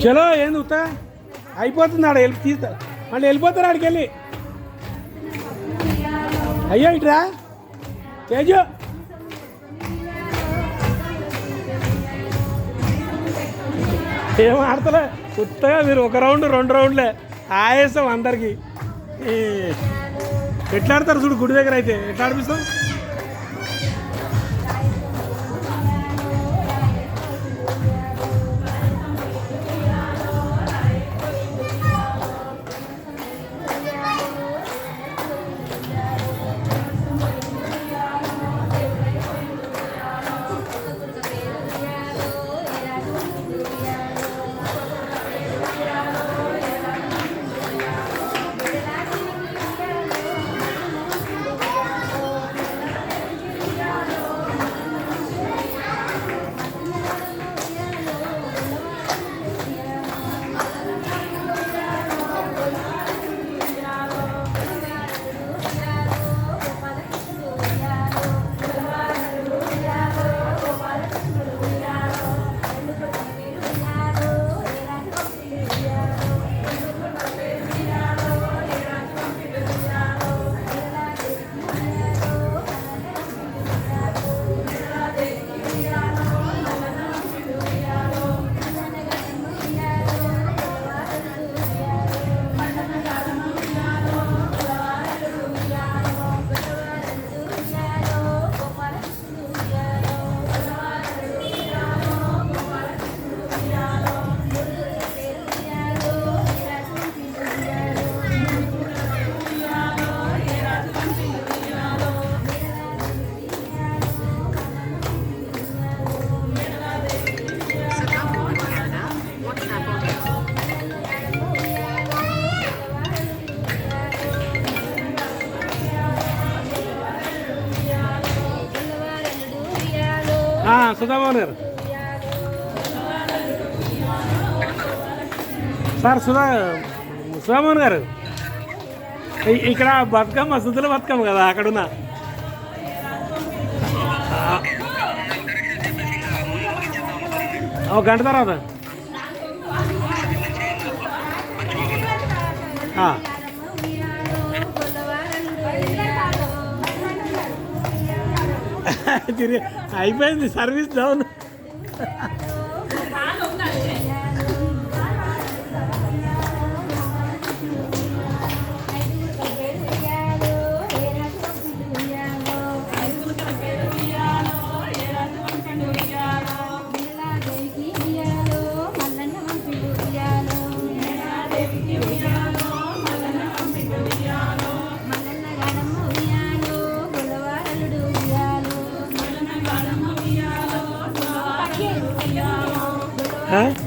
చలో ఏంది ఉత్తా అయిపోతుంది ఆడ వెళ్ళి తీస్తా మళ్ళీ వెళ్ళిపోతారు ఆడికి వెళ్ళి అయ్యో ఇట్రా తేజు ఏం ఆడతలే కొత్తగా మీరు ఒక రౌండ్ 2 రౌండ్లే ఆయేస్తాం అందరికి ఎట్లా ఆడతారు చూడు గుడి దగ్గర అయితే ఎట్లా ఆడిపిస్తాం సుధామోహన్ గారు సార్ సుధామోహన్ గారు ఇక్కడ బతుకమ్మ సుధుల బతుకమ్మ కదా అక్కడున్న ఒక గంట తర్వాత అయిపోయింది సర్వీస్ డౌన్ Huh?